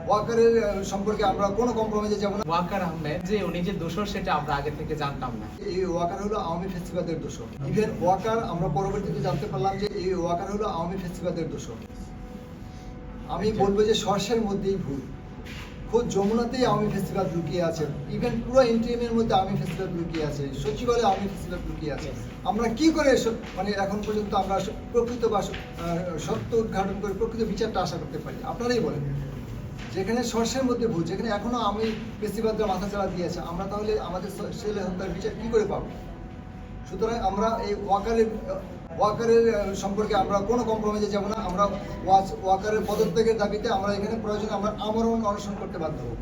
ওয়াকারের সম্পর্কে আমরা কোনো কম্প্রোমাইজে যাব না। ওয়াকার আহমেদ যে উনি যে দোষর সেটা আমরা আগে থেকে জানতাম না। এই ওয়াকার হলো আওয়ামী ফেস্টিভালের দোষর। ইভেন ওয়াকার আমরা পরবর্তীতে জানতে পারলাম যে এই ওয়াকার হলো আওয়ামী ফেস্টিভালের দোষর। আমি বলবো যে সর্ষের মধ্যেই ভুল। খোদ যমুনাতেই আওয়ামী ফেস্টিভাল লুকিয়ে আছে, ইভেন পুরো এনটিএমের মধ্যে আওয়ামী ফেস্টিভাল লুকিয়ে আছে, সচিবালয়ে আওয়ামী ফেস্টিভাল লুকিয়ে আছে। আমরা কি করে মানে এখন পর্যন্ত আমরা প্রকৃত বা সত্য উদ্ঘাটন করে প্রকৃত বিচারটা আশা করতে পারি? আপনারাই বলেন। যেখানে সর্ষের মধ্যে ভুল, যেখানে এখনো আমি ফেস্টিভালটা মাথা চাড়া দিয়েছে, আমরা তাহলে আমাদের ছেলে হত্যার বিচার কি করে পাবো? সুতরাং আমরা এই ওয়াকারের সম্পর্কে আমরা কোনো কম্প্রোমাইজে যাব না। আমরা ওয়াকারের পদত্যাগের দাবিতে আমরা এখানে প্রয়োজন আমরা আমরণ অনশন করতে বাধ্য হব।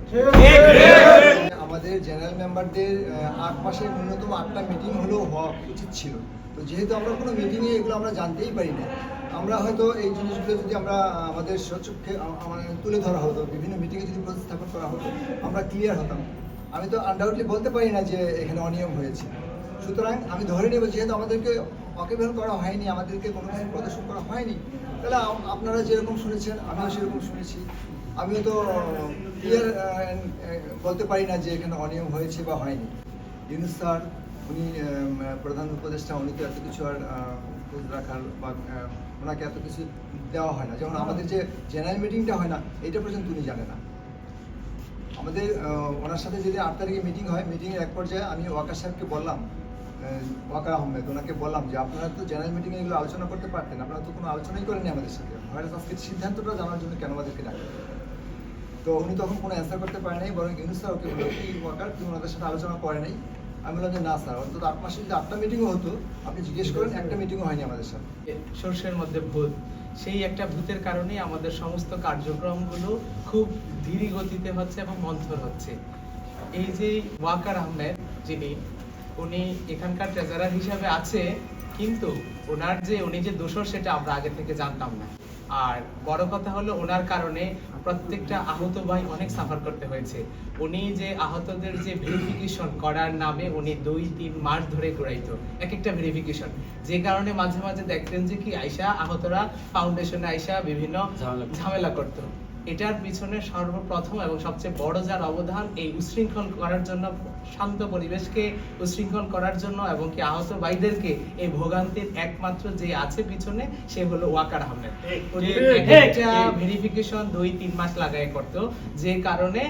আমাদের জেনারেল মেম্বারদের 8 মাসে ন্যূনতম 8টা মিটিং হলেও হওয়া উচিত ছিল। তো যেহেতু আমরা কোনো মিটিংয়ে এগুলো আমরা জানতেই পারি না, আমরা হয়তো এই জিনিসগুলো যদি আমরা আমাদের সচক্ষে তুলে ধরা হতো, বিভিন্ন মিটিংয়ে যদি প্রতিস্থাপন করা হতো, আমরা ক্লিয়ার হতাম। আমি তো আনডাউটলি বলতে পারি না যে এখানে অনিয়ম হয়েছে। সুতরাং আমি ধরে নেব যেহেতু আমাদেরকে ওয়াকিবহাল করা হয়নি, আমাদেরকে কোনো কিছু প্রদর্শন করা হয়নি, তাহলে আপনারা যেরকম শুনেছেন আমিও সেরকম শুনেছি। আমিও তো ক্লিয়ার বলতে পারি না যে এখানে অনিয়ম হয়েছে বা হয়নি। ইউনূস স্যার উনি প্রধান উপদেষ্টা, উনি তো এত কিছু আর খোঁজ রাখার বা ওনাকে এত কিছু দেওয়া হয় না। যেমন আমাদের যে জেনারেল মিটিংটা হয় না, এইটা পর্যন্ত উনি জানে না। আমাদের ওনার সাথে যদি 8 তারিখে মিটিং হয়, মিটিংয়ের এক পর্যায়ে আমি ওয়াকার সাহেবকে বললাম, ওয়াকার আহমেদ ওনাকে বললাম যে আপনারা তো জেনারেল মিটিংয়ে এগুলো আলোচনা করতে পারতেন, আপনারা তো কোনো আলোচনাই করেনি আমাদের সাথে, হয়তো আজকের সিদ্ধান্তটা জানার জন্য কেন আমাদেরকে ডাকেন? তো উনি তখন কোনো অ্যান্সার করতে পারে নাই, বরং ইউনূস স্যার ওকে বলল কি ওয়াকার তুমি ওনাদের সাথে আলোচনা করে নাই? আমি বললাম যে না স্যার, অন্তত 8 মাসে যদি 8টা মিটিংও হতো আপনি জিজ্ঞেস করেন, একটা মিটিংও হয়নি আমাদের সাথে। সর্ষের মধ্যে ভূত, সেই একটা ভূতের কারণেই আমাদের সমস্ত কার্যক্রমগুলো খুব ধীর গতিতে হচ্ছে এবং মন্থর হচ্ছে। এই যে ওয়াকার আহমেদ যিনি, উনি এখানকার ট্রেজারার হিসাবে আছে, কিন্তু উনি যে দোষর সেটা আমরা আগে থেকে জানতাম না। আর বড় কথা হলো ওনার কারণে প্রত্যেকটা আহত ভাই অনেক সাফার করতে হয়েছে। উনি যে আহতদের যে ভেরিফিকেশন করার নামে উনি 2-3 মাস ধরে ঘুরাইতো এক একটা ভেরিফিকেশন, যে কারণে মাঝে মাঝে দেখতেন যে কি আয়শা আহতরা ফাউন্ডেশনে আয়শা বিভিন্ন ঝামেলা করতো। এটার পিছনে সর্বপ্রথম এবং সবচেয়ে বড় যার অবদান, এই উশৃঙ্খল করার জন্য, শান্ত পরিবেশকে উশৃঙ্খল করার জন্য এবং কি আহত ভাইদেরকে এই ভোগান্তির একমাত্র যে আছে পিছনে, সে হলো ওয়াকার আহমেদ। একটা ভেরিফিকেশন 2-3 মাস লাগায় করতো, যে কারণে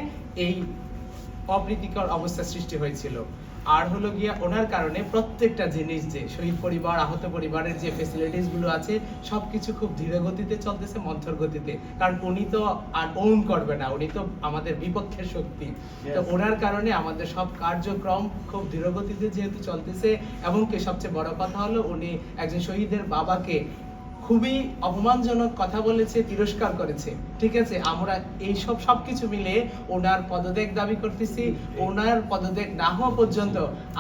এই অপ্রীতিকর অবস্থা সৃষ্টি হয়েছিল। আর হলো গিয়া ওনার কারণে প্রত্যেকটা জিনিস, যে শহীদ পরিবার, আহত পরিবারের যে ফ্যাসিলিটিস গুলো আছে, সবকিছু খুব ধীর গতিতে চলতেছে, মন্থর গতিতে। কারণ উনি তো আর ওন করবে না, উনি তো আমাদের বিপক্ষের শক্তি। তো ওনার কারণে আমাদের সব কার্যক্রম খুব ধীর গতিতে যেহেতু চলতেছে, এবং কি সবচেয়ে বড় কথা হলো উনি একজন শহীদের বাবাকে খুবই অপমানজনক কথা বলেছে, তিরস্কার করেছে। ঠিক আছে, আমরা এই সবকিছু মিলে ওনার পদত্যাগ দাবি করতেছি। ওনার পদত্যাগ না হওয়া পর্যন্ত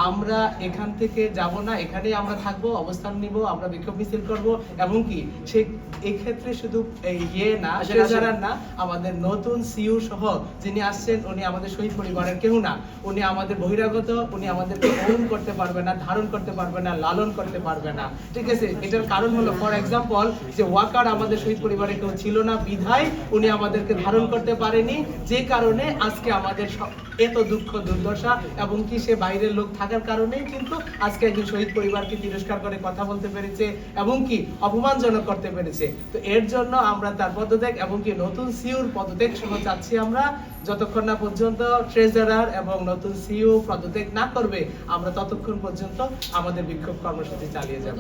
আমরা এখান থেকে যাব না, এখানেই আমরা থাকবো, অবস্থান নিব, আমরা বিক্ষোভ মিছিল করব। এবং কি সে এই ক্ষেত্রে শুধু না, আমাদের নতুন সিইও সহ যিনি আসছেন, উনি আমাদের শহীদ পরিবারের কেউ না, উনি আমাদের বহিরাগত, উনি আমাদেরকে গ্রহণ করতে পারবে না, ধারণ করতে পারবে না, লালন করতে পারবে না। ঠিক আছে, এটার কারণ হলো ফর এক্সাম্পল যে ওয়াকার আমাদের শহীদ পরিবারে কেউ ছিল না বিধায় উনি আমাদেরকে ধারণ করতে পারেনি, যে কারণে আজকে আমাদের এত দুঃখ দুর্দশা, এবং কি সে বাইরের লোক থাকার কারণেই কিন্তু আজকে একজন শহীদ পরিবারকে তিরস্কার করে কথা বলতে পেরেছে এবং কি অপমানজনক করতে পেরেছে। তো এর জন্য আমরা তার পদত্যাগ এবং কি নতুন সিইওর পদত্যাগ সহ চাচ্ছি আমরা, যতক্ষণ না পর্যন্ত ট্রেজারার এবং নতুন সিইও পদত্যাগ না করবে, আমরা ততক্ষণ পর্যন্ত আমাদের বিক্ষোভ কর্মসূচি চালিয়ে যাব।